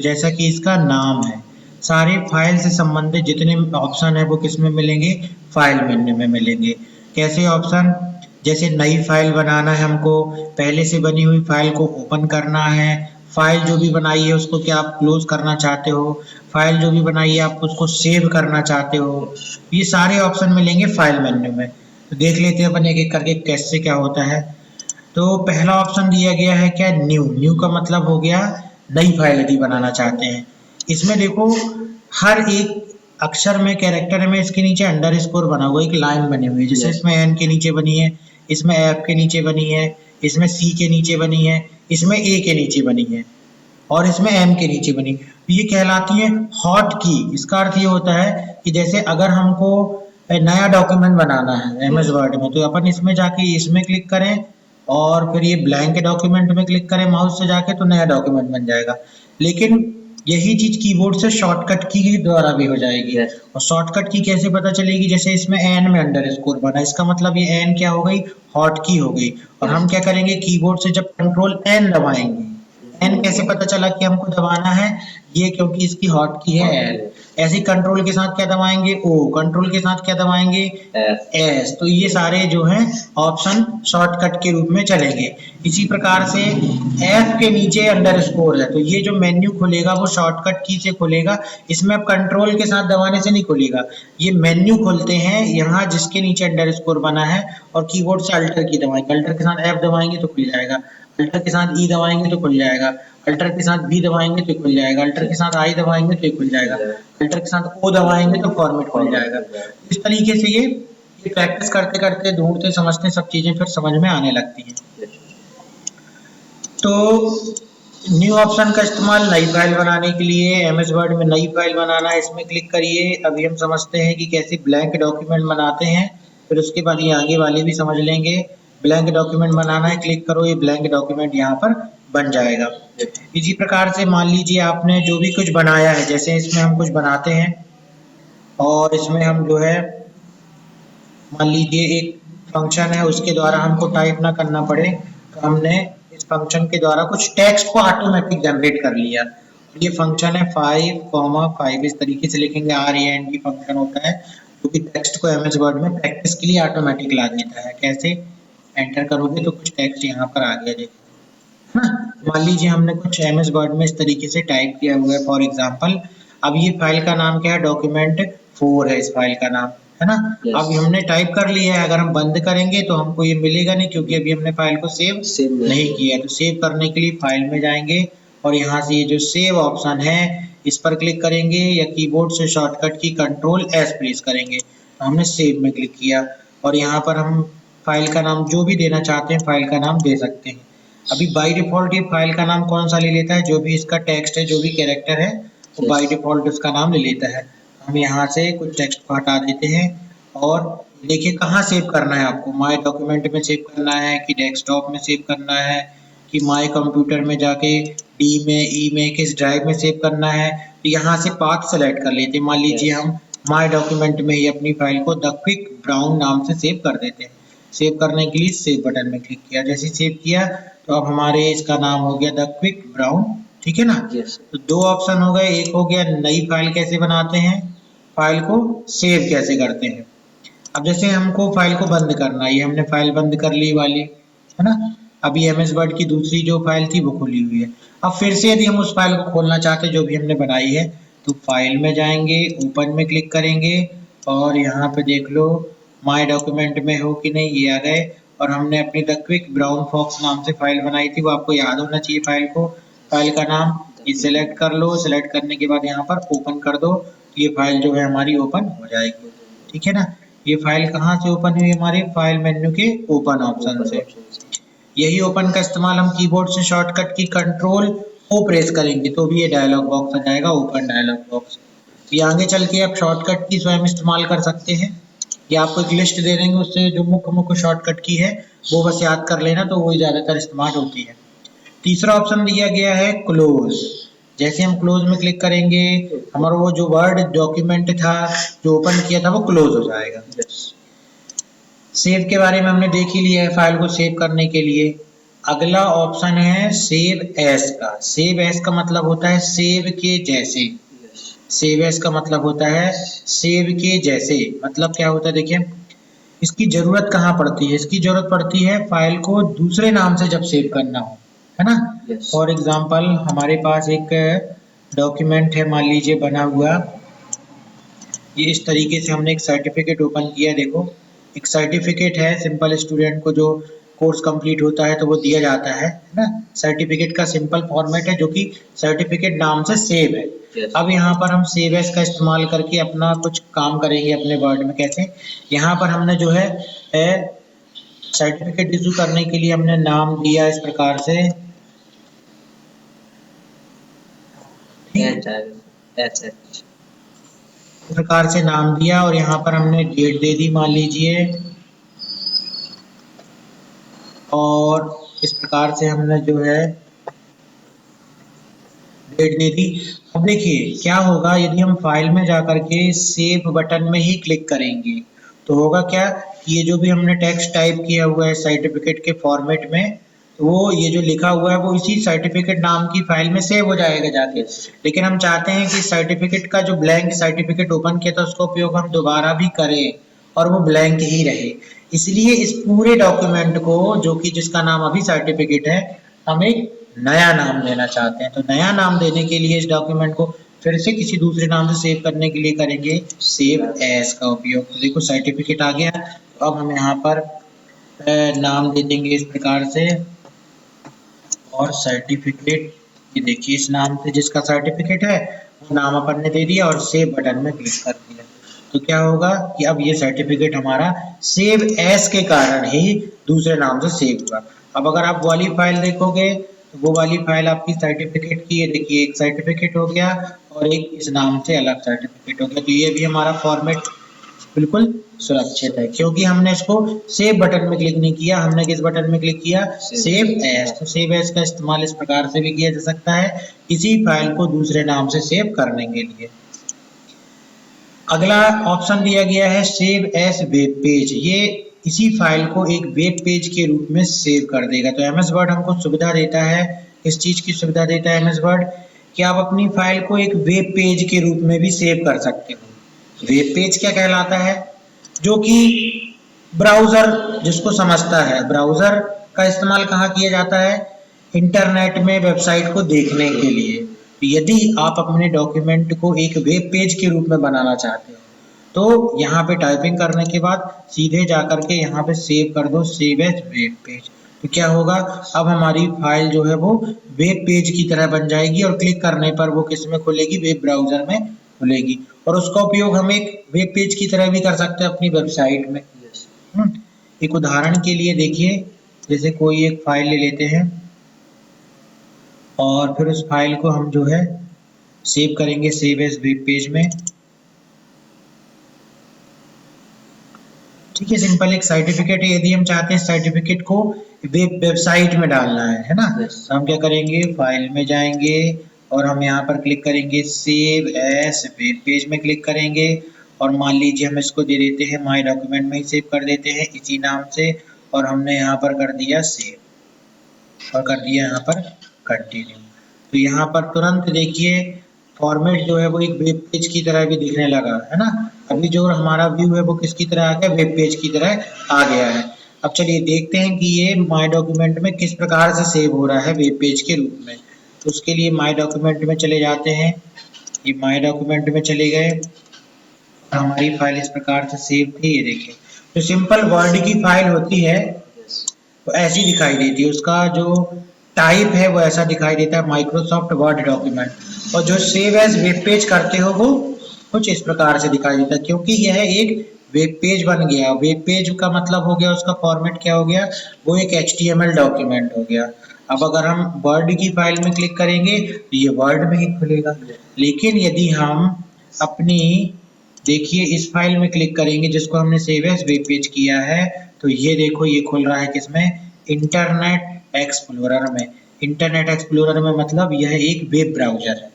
जैसा कि इसका नाम है, सारे फाइल से संबंधित जितने ऑप्शन है वो किस में मिलेंगे, फाइल मेन्यू में मिलेंगे। कैसे ऑप्शन, जैसे नई फाइल बनाना है हमको, पहले से बनी हुई फाइल को ओपन करना है, फाइल जो भी बनाई है उसको क्या आप क्लोज करना चाहते हो, फाइल जो भी बनाई है आप उसको सेव करना चाहते हो, ये सारे ऑप्शन मिलेंगे फाइल मेन्यू में। तो देख लेते हैं अपन एक एक करके कैसे क्या होता है। तो पहला ऑप्शन दिया गया है क्या, न्यू। न्यू का मतलब हो गया नई फाइल यदि बनाना चाहते हैं। इसमें देखो हर एक अक्षर में, कैरेक्टर में इसके नीचे अंडरस्कोर बना हुआ, एक लाइन बनी हुई है, जैसे इसमें एन के नीचे बनी है, इसमें एफ के नीचे बनी है, इसमें सी के नीचे बनी है, इसमें ए के नीचे बनी है और इसमें एम के नीचे बनी। ये कहलाती है हॉट की। इसका अर्थ ये होता है कि जैसे अगर हमको नया डॉक्यूमेंट बनाना है एमएस वर्ड में, तो अपन इसमें जाके इसमें क्लिक करें और फिर ये ब्लैंक डॉक्यूमेंट में क्लिक करें माउस से जाके, तो नया डॉक्यूमेंट बन जाएगा। लेकिन यही चीज कीबोर्ड से शॉर्टकट की के द्वारा भी हो जाएगी। और शॉर्टकट की कैसे पता चलेगी, जैसे इसमें एन में अंडरस्कोर बना, इसका मतलब ये एन क्या हो गई, हॉट की हो गई। और हम क्या करेंगे, कीबोर्ड से जब कंट्रोल एन दबाएंगे, एन कैसे पता चला कि हमको दबाना है, ये क्योंकि इसकी हॉट की है एन। ऐसे कंट्रोल के साथ क्या दबाएंगे, ओ, कंट्रोल के साथ क्या दबाएंगे, एस। तो ये सारे जो हैं ऑप्शन शॉर्टकट के रूप में चलेंगे। इसी प्रकार से एफ के नीचे अंडरस्कोर है, तो ये जो मेन्यू खुलेगा वो शॉर्टकट की से खुलेगा, इसमें अब कंट्रोल के साथ दबाने से नहीं खुलेगा। ये मेन्यू खुलते हैं यहाँ जिसके नीचे अंडरस्कोर बना है, और कीबोर्ड से अल्टर की दबाएंगे, अल्टर के साथ एफ दबाएंगे तो खुल जाएगा, अल्टर के साथ ई दबाएंगे तो खुल जाएगा, अल्टर के साथ बी दबाएंगे तो खुल जाएगा, अल्टर के साथ आई दबाएंगे तो खुल जाएगा, अल्टर के साथ ओ दबाएंगे तो फॉर्मेट खुल जाएगा। इस तरीके से ये प्रैक्टिस करते करते, ढूंढते समझते सब चीजें फिर समझ में आने लगती हैं। तो न्यू ऑप्शन का इस्तेमाल नई फाइल बनाने के लिए, एमएस वर्ड में नई फाइल बनाना है, इसमें क्लिक करिए। अभी हम समझते हैं कि कैसे ब्लैंक डॉक्यूमेंट बनाते हैं, फिर उसके बाद ये आगे वाले भी समझ लेंगे। ब्लैंक डॉक्यूमेंट बनाना है, क्लिक करो, ये ब्लैंक डॉक्यूमेंट यहाँ पर बन जाएगा। इसी प्रकार से मान लीजिए आपने जो भी कुछ बनाया है, जैसे इसमें हम कुछ बनाते हैं और इसमें हम जो है मान लीजिए एक फंक्शन है, उसके द्वारा हमको टाइप ना करना पड़े, तो हमने इस फंक्शन के द्वारा कुछ टेक्स्ट को ऑटोमेटिक जनरेट कर लिया। ये फंक्शन है 5, इस तरीके से लिखेंगे, RAND फंक्शन होता है जो कि टेक्स्ट को एमएस वर्ड में प्रैक्टिस के लिए ऑटोमेटिक ला देता है। कैसे, एंटर करोगे तो कुछ टेक्स्ट यहाँ पर आ गया, देखो ना। मान लीजिए हमने कुछ एमएस वर्ड में इस तरीके से टाइप किया हुआ है, फॉर एग्जाम्पल। अब ये फाइल का नाम क्या है, document4 है इस फाइल का नाम, है ना। अब हमने टाइप कर लिया है, अगर हम बंद करेंगे तो हमको ये मिलेगा नहीं, क्योंकि अभी हमने फाइल को सेव नहीं किया। तो सेव करने के लिए फाइल में जाएंगे और यहाँ से ये जो सेव ऑप्शन है इस पर क्लिक करेंगे, या कीबोर्ड से शॉर्टकट की कंट्रोल एस प्रेस करेंगे। तो हमने सेव में क्लिक किया और यहाँ पर हम फाइल का नाम जो भी देना चाहते हैं फाइल का नाम दे सकते हैं। अभी बाय डिफॉल्ट ये फाइल का नाम कौन सा ले लेता है, जो भी इसका टेक्स्ट है, जो भी कैरेक्टर है, वो बाय डिफॉल्ट उसका नाम ले लेता है। हम यहाँ से कुछ टेक्स्ट को हटा देते हैं और देखिए कहाँ सेव करना है आपको, माय डॉक्यूमेंट में सेव करना है कि डेस्कटॉप में सेव करना है कि माय कंप्यूटर में जाके डी में, ई में, किस ड्राइव में सेव करना है। तो यहाँ से पाथ सेलेक्ट कर लेते हैं। मान लीजिए हम माय डॉक्यूमेंट में ही अपनी फाइल को द क्विक ब्राउन नाम से सेव कर देते हैं। सेव करने के लिए सेव बटन में क्लिक किया, जैसे सेव किया तो अब हमारे इसका नाम हो गया द क्विक ब्राउन, ठीक है ना। तो दो ऑप्शन हो गए, एक हो गया नई फाइल कैसे बनाते हैं, फाइल को सेव कैसे करते हैं। अब जैसे हमको फाइल को बंद करना है, ये हमने फाइल बंद कर ली वाली, है ना। अभी एमएस वर्ड की दूसरी जो फाइल थी वो खुली हुई है। अब फिर से यदि हम उस फाइल को खोलना चाहते हैं जो भी हमने बनाई है, तो फाइल में जाएंगे, ओपन में क्लिक करेंगे और यहाँ पे देख लो माय डॉक्यूमेंट में हो कि नहीं, ये आ गए। और हमने अपनी द क्विक ब्राउन फॉक्स नाम से फाइल बनाई थी, वो आपको याद होना चाहिए फाइल को, फाइल का नाम। ये सिलेक्ट कर लो, सिलेक्ट करने के बाद यहाँ पर ओपन कर दो, ये फाइल जो है हमारी ओपन हो जाएगी, ठीक है ना। ये फाइल कहाँ से ओपन हुई, हमारे फाइल मेन्यू के ओपन ऑप्शन से। यही ओपन का इस्तेमाल हम कीबोर्ड से शॉर्टकट की कंट्रोल ओ प्रेस करेंगे तो भी ये डायलॉग बॉक्स आ जाएगा, ओपन डायलॉग बॉक्स। ये आगे चल के आप शॉर्टकट की स्वयं इस्तेमाल कर सकते हैं, या आपको एक लिस्ट दे देंगे, उससे जो मुख्य शॉर्टकट की है वो बस याद कर लेना, तो वही ज्यादातर इस्तेमाल होती है। तीसरा ऑप्शन दिया गया है क्लोज। जैसे हम क्लोज में क्लिक करेंगे, हमारा वो जो वर्ड डॉक्यूमेंट था जो ओपन किया था वो क्लोज हो जाएगा। सेव के बारे में हमने देख ही लिया है, फाइल को सेव करने के लिए अगला ऑप्शन है सेव एज का। सेव एज का मतलब होता है सेव के जैसे। सेव एज का मतलब होता है सेव के जैसे। मतलब क्या होता है देखिए, इसकी जरूरत कहाँ पड़ती है, इसकी जरूरत पड़ती है फाइल को दूसरे नाम से जब सेव करना हो, है ना। फॉर एग्जाम्पल हमारे पास एक डॉक्यूमेंट है, मान लीजिए बना हुआ, ये इस तरीके से हमने एक सर्टिफिकेट ओपन किया। देखो एक सर्टिफिकेट है, सिंपल स्टूडेंट को जो कोर्स कंप्लीट होता है तो वो दिया जाता है ना। सर्टिफिकेट का सिंपल फॉर्मेट है जो कि सर्टिफिकेट नाम से सेव है। अब यहाँ पर हम सेव एज का इस्तेमाल करके अपना कुछ काम करेंगे अपने वर्ड में। कैसे, यहाँ पर हमने जो है सर्टिफिकेट इशू करने के लिए हमने नाम दिया इस प्रकार से, इस प्रकार से नाम दिया, और यहाँ पर हमने डेट दे दी मान लीजिए, और इस प्रकार से हमने जो है डेट दे दी। अब देखिए क्या होगा, यदि हम फाइल में जाकर के सेव बटन में ही क्लिक करेंगे तो होगा क्या, ये जो भी हमने टेक्स्ट टाइप किया हुआ है सर्टिफिकेट के फॉर्मेट में, तो वो ये जो लिखा हुआ है वो इसी सर्टिफिकेट नाम की फाइल में सेव हो जाएगा जाके। लेकिन हम चाहते हैं कि सर्टिफिकेट का जो ब्लैंक सर्टिफिकेट ओपन किया था उसका उपयोग हम दोबारा भी करें और वो ब्लैंक ही रहे। इसलिए इस पूरे डॉक्यूमेंट को, जो कि जिसका नाम अभी सर्टिफिकेट है, हम एक नया नाम देना चाहते हैं। तो नया नाम देने के लिए इस डॉक्यूमेंट को फिर से किसी दूसरे नाम से सेव करने के लिए करेंगे सेव एज का उपयोग। तो देखो सर्टिफिकेट आ गया, तो अब हम यहाँ पर नाम दे देंगे इस प्रकार से, और सर्टिफिकेट, ये देखिए इस नाम से जिसका सर्टिफिकेट है वो नाम अपन ने दे दिया और सेव बटन में क्लिक कर दिया। तो क्या होगा कि अब ये सर्टिफिकेट हमारा सेव एज के कारण ही दूसरे नाम से सेव हुआ। अब अगर आप वाली फाइल देखोगे तो वो वाली फाइल आपकी सर्टिफिकेट की, ये देखिए एक सर्टिफिकेट हो गया और एक इस नाम से अलग सर्टिफिकेट हो गया। तो ये भी हमारा फॉर्मेट बिल्कुल सुरक्षित है, क्योंकि हमने इसको सेव बटन में क्लिक नहीं किया, हमने किस बटन में क्लिक किया, सेव एज। तो सेव एज का इस्तेमाल इस प्रकार से भी किया जा सकता है किसी फाइल को दूसरे नाम से सेव करने के लिए। अगला ऑप्शन दिया गया है सेव एज वेब पेज। ये इसी फाइल को एक वेब पेज के रूप में सेव कर देगा। तो एमएस वर्ड हमको सुविधा देता है, इस चीज की सुविधा देता है एमएस वर्ड कि आप अपनी फाइल को एक वेब पेज के रूप में भी सेव कर सकते हो। वेब पेज क्या कहलाता है, जो कि ब्राउजर जिसको समझता है, ब्राउजर का इस्तेमाल कहाँ किया जाता है, इंटरनेट में वेबसाइट को देखने के लिए। यदि आप अपने डॉक्यूमेंट को एक वेब पेज के रूप में बनाना चाहते हो तो यहाँ पे टाइपिंग करने के बाद सीधे जाकर के यहाँ पे सेव कर दो, सेव एज वेब पेज। तो क्या होगा, अब हमारी फाइल जो है वो वेब पेज की तरह बन जाएगी और क्लिक करने पर वो किस में खुलेगी, वेब ब्राउजर में खुलेगी, और उसका उपयोग हम एक वेब पेज की तरह भी कर सकते हैं अपनी वेबसाइट में। एक उदाहरण के लिए देखिए, जैसे कोई एक फाइल ले लेते हैं और फिर उस फाइल को हम जो है सेव करेंगे सेव एज वेब पेज में। ठीक है, सिंपल एक सर्टिफिकेट है, यदि हम चाहते हैं सर्टिफिकेट को वेबसाइट में डालना है ना, तो हम क्या करेंगे, फाइल में जाएंगे और हम यहाँ पर क्लिक करेंगे सेव एज वेब पेज में क्लिक करेंगे, और मान लीजिए हम इसको दे देते हैं माय डॉक्यूमेंट में ही सेव कर देते हैं इसी नाम से, और हमने यहाँ पर कर दिया सेव और कर दिया यहाँ पर कंटिन्यू। तो यहाँ पर तुरंत देखिए फॉर्मेट जो है वो एक वेब पेज की तरह भी दिखने लगा है ना। अभी जो हमारा व्यू है वो किसकी तरह आ गया, वेब पेज की तरह आ गया है। अब चलिए देखते हैं कि ये माय डॉक्यूमेंट में किस प्रकार से सेव हो रहा है वेब पेज के रूप में। तो उसके लिए माय डॉक्यूमेंट में चले जाते हैं, ये माय डॉक्यूमेंट में चले गए, हमारी फाइल इस प्रकार से सेव थी। ये देखिए जो सिंपल वर्ड की फाइल होती है वो ऐसी दिखाई देती है, उसका जो टाइप है वो ऐसा दिखाई देता है माइक्रोसॉफ्ट वर्ड डॉक्यूमेंट, और जो सेव एज वेब पेज करते हो वो कुछ इस प्रकार से दिखाई देता है, क्योंकि यह एक वेब पेज बन गया। वेब पेज का मतलब हो गया, उसका फॉर्मेट क्या हो गया, वो एक HTML डॉक्यूमेंट हो गया। अब अगर हम वर्ड की फाइल में क्लिक करेंगे तो ये वर्ड में ही खुलेगा, लेकिन यदि हम अपनी देखिए इस फाइल में क्लिक करेंगे जिसको हमने सेव एज वेब पेज किया है, तो ये देखो ये खुल रहा है किसमें, इंटरनेट एक्सप्लोरर में। इंटरनेट एक्सप्लोरर में मतलब यह एक वेब ब्राउजर है,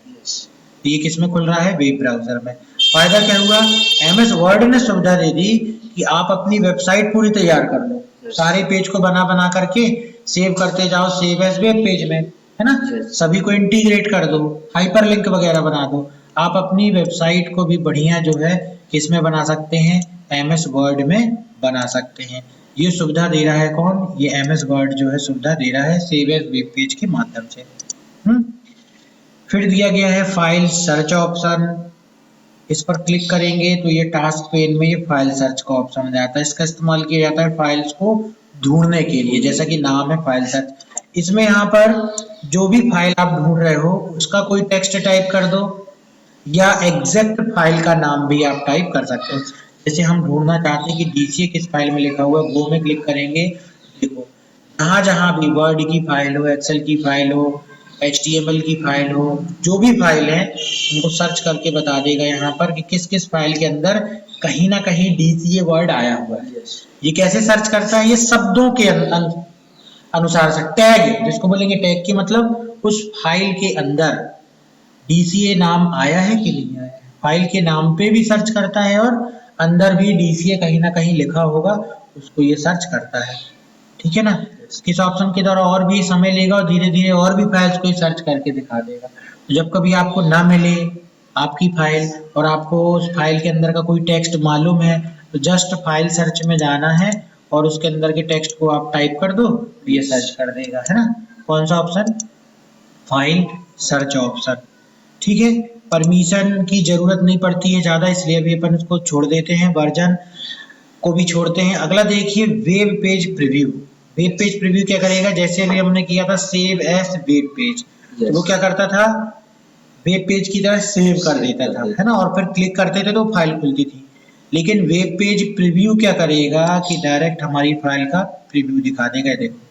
ये किसमें खुल रहा है, वेब ब्राउजर में। फायदा क्या हुआ, एमएस वर्ड ने सुविधा दे दी कि आप अपनी वेबसाइट पूरी तैयार कर लो, सारे पेज को बना बना करके सेव करते जाओ, सेव एज वेब पेज में, है ना। सभी को इंटीग्रेट कर दो, हाइपरलिंक वगैरह बना दो। आप अपनी वेबसाइट को भी बढ़िया जो है किसमें बना सकते हैं, एमएस वर्ड में बना सकते हैं। ये सुविधा दे रहा है कौन, ये एमएस वर्ड जो है सुविधा दे रहा है सेव एज वेब पेज के माध्यम से। फिर दिया गया है फाइल सर्च ऑप्शन, इस पर क्लिक करेंगे तो ये टास्क पेन में ये फाइल सर्च का ऑप्शन आ जाता है। इसका इस्तेमाल किया जाता है फाइल्स को ढूंढने के लिए, जैसा कि नाम है फाइल सर्च। इसमें यहाँ पर जो भी फाइल आप ढूंढ रहे हो उसका कोई टेक्स्ट टाइप कर दो, या एग्जैक्ट फाइल का नाम भी आप टाइप कर सकते हो। जैसे हम ढूंढना चाहते हैं कि डीसीए किस फाइल में लिखा हुआ है, वो में क्लिक करेंगे। देखो जहाँ भी वर्ड की फाइल हो, एक्सेल की फाइल हो, HTML की फाइल हो, जो भी फाइल है उनको सर्च करके बता देगा यहाँ पर कि किस किस फाइल के अंदर कहीं ना कहीं DCA वर्ड आया हुआ है। ये कैसे सर्च करता है, ये शब्दों के अनुसार से टैग, जिसको बोलेंगे टैग की मतलब उस फाइल के अंदर DCA नाम आया है कि नहीं आया है, फाइल के नाम पे भी सर्च करता है और अंदर भी DCA कहीं ना कहीं लिखा होगा उसको ये सर्च करता है, ठीक है ना। किस ऑप्शन के द्वारा और भी समय लेगा और धीरे धीरे और भी फाइल्स को सर्च करके दिखा देगा। तो जब कभी आपको ना मिले आपकी फाइल और आपको उस फाइल के अंदर का कोई टेक्स्ट मालूम है तो जस्ट फाइल सर्च में जाना है और उसके अंदर के टेक्स्ट को आप टाइप कर दो तो ये सर्च कर देगा, है ना। कौन सा ऑप्शन, फाइल सर्च ऑप्शन, ठीक है। परमिशन की जरूरत नहीं पड़ती है ज़्यादा, इसलिए अभी अपन इसको छोड़ देते हैं, वर्जन को भी छोड़ते हैं। अगला देखिए web page preview. Web page preview क्या करेगा, जैसे अभी हमने किया था सेव एज वेब पेज, तो वो क्या करता था, वेब पेज की तरह सेव कर देता था, है ना, और फिर क्लिक करते थे तो फाइल खुलती थी। लेकिन वेब पेज प्रीव्यू क्या करेगा कि डायरेक्ट हमारी फाइल का प्रीव्यू दिखा देगा। देखो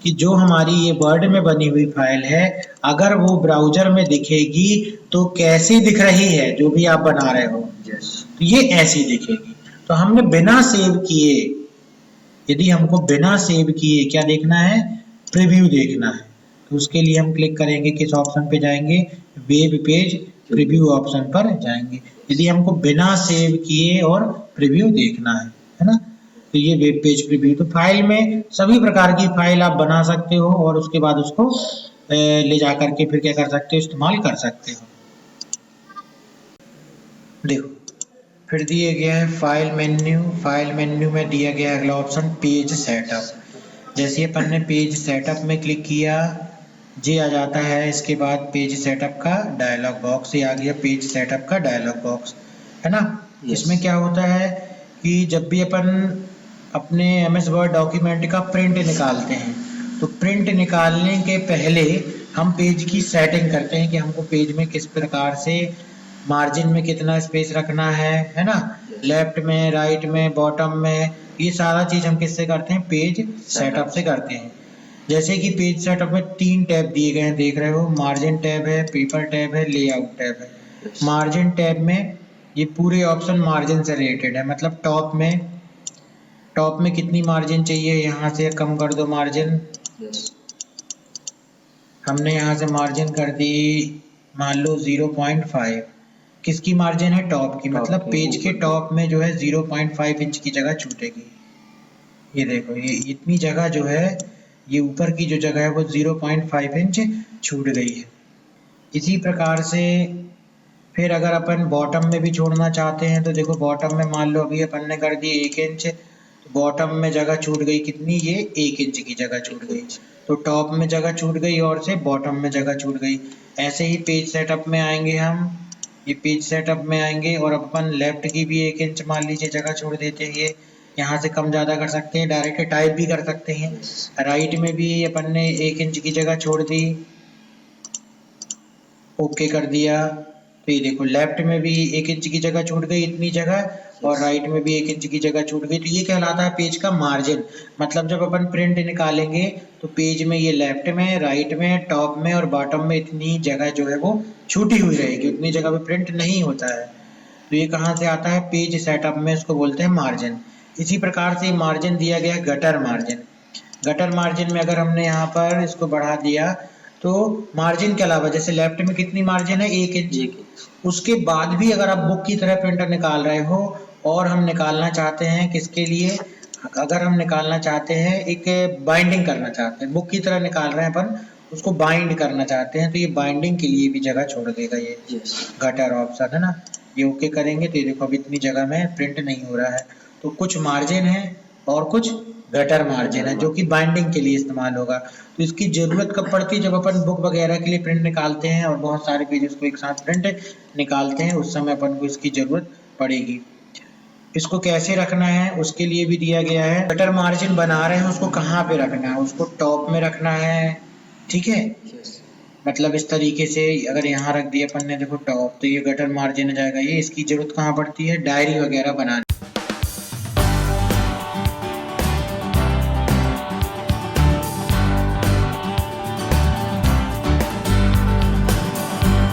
कि जो हमारी ये वर्ड में बनी हुई फाइल है अगर वो ब्राउजर में दिखेगी तो कैसी दिख रही है, जो भी आप बना रहे हो तो ये ऐसी दिखेगी। तो हमने बिना सेव किए, यदि हमको बिना सेव किए क्या देखना है, प्रीव्यू देखना है, तो उसके लिए हम क्लिक करेंगे, किस ऑप्शन पे जाएंगे, वेब पेज प्रीव्यू ऑप्शन पर जाएंगे। यदि हमको बिना सेव किए और प्रीव्यू देखना है ना, तो ये वेब पेज प्रीव्यू। तो फाइल में सभी प्रकार की फाइल आप बना सकते हो और उसके बाद उसको ले जा करके फिर क्या कर सकते हो, इस्तेमाल कर सकते हो। देखो फिर दिए गया है फाइल मेन्यू। फाइल मेन्यू में दिया गया है अगला ऑप्शन पेज सेटअप। जैसे अपन ने पेज सेटअप में क्लिक किया, ये आ जाता है, इसके बाद पेज सेटअप का डायलॉग बॉक्स, ये आ गया पेज सेटअप का डायलॉग बॉक्स, है ना। इसमें क्या होता है कि जब भी अपन अपने MS वर्ड डॉक्यूमेंट का प्रिंट निकालते हैं तो प्रिंट निकालने के पहले हम पेज की सेटिंग करते हैं कि हमको पेज में किस प्रकार से मार्जिन में कितना स्पेस रखना है ना, लेफ्ट में, राइट में, बॉटम में, ये सारा चीज हम किससे करते हैं, पेज सेटअप से करते हैं। जैसे कि पेज सेटअप में 3 टैब दिए गए हैं, देख रहे हो, मार्जिन टैब है, पेपर टैब है, लेआउट टैब है। मार्जिन टैब में ये पूरे ऑप्शन मार्जिन से रिलेटेड है, मतलब टॉप में कितनी मार्जिन चाहिए, यहाँ से कम कर दो मार्जिन। हमने यहाँ से मार्जिन कर दी मान लो 0.5, किसकी मार्जिन है, टॉप की, मतलब पेज के टॉप में जो है 0.5 इंच की जगह छूटेगी। ये देखो ये इतनी जगह जो है, ये ऊपर की जो जगह है वो 0.5 इंच छूट गई है। इसी प्रकार से फिर अगर अपन बॉटम में भी छोड़ना चाहते हैं तो देखो बॉटम में मान लो अभी अपन ने कर दी 1 इंच, तो बॉटम में जगह छूट गई कितनी, ये 1 इंच की जगह छूट गई। तो टॉप में जगह छूट गई और से बॉटम में जगह छूट गई। ऐसे ही पेज सेटअप में आएंगे हम, ये पेज सेटअप में आएंगे और अपन लेफ्ट की भी 1 इंच मान लीजिए जगह छोड़ देते हैं, यहाँ से कम ज़्यादा कर सकते हैं, डायरेक्ट टाइप भी कर सकते हैं। राइट में भी अपन ने 1 इंच की जगह छोड़ दी, ओके कर दिया। तो ये देखो लेफ्ट में भी 1 इंच की जगह छूट गई इतनी जगह, और राइट में भी 1 इंच की जगह छूट गई। तो ये कहलाता है पेज का मार्जिन। मतलब जब अपन प्रिंट निकालेंगे तो पेज में ये लेफ्ट में, राइट में, टॉप में और बॉटम में इतनी जगह जो है वो छूटी हुई रहेगी, उतनी जगह पे प्रिंट नहीं होता है। तो ये कहाँ से आता है, पेज सेटअप में, इसको बोलते हैं मार्जिन। इसी प्रकार से मार्जिन दिया गया है गटर मार्जिन। गटर मार्जिन में अगर हमने यहाँ पर इसको बढ़ा दिया तो मार्जिन के अलावा जैसे लेफ्ट में कितनी मार्जिन है, 1 इंच, उसके बाद भी अगर आप बुक की तरह प्रिंटर निकाल रहे हो और हम निकालना चाहते हैं किसके लिए, अगर हम निकालना चाहते हैं, एक बाइंडिंग करना चाहते हैं, बुक की तरह निकाल रहे हैं अपन, उसको बाइंड करना चाहते हैं, तो ये बाइंडिंग के लिए भी जगह छोड़ देगा ये गटर ऑप्शन, है ना। ये ओके करेंगे तो ये देखो अब इतनी जगह में प्रिंट नहीं हो रहा है। तो कुछ मार्जिन है और कुछ गटर मार्जिन है जो कि बाइंडिंग के लिए इस्तेमाल होगा। तो इसकी जरूरत कब पड़ती है, जब अपन बुक वगैरह के लिए प्रिंट निकालते हैं और बहुत सारे पेजेस को एक साथ प्रिंट निकालते हैं, उस समय अपन को इसकी जरूरत पड़ेगी। इसको कैसे रखना है उसके लिए भी दिया गया है। गटर मार्जिन बना रहे हैं, उसको कहाँ पे रखना है, उसको टॉप में रखना है, ठीक है। मतलब इस तरीके से अगर यहाँ रख दिया अपन ने, देखो टॉप, तो ये गटर मार्जिन हो जाएगा। ये इसकी जरूरत कहाँ पड़ती है, डायरी वगैरह बनाने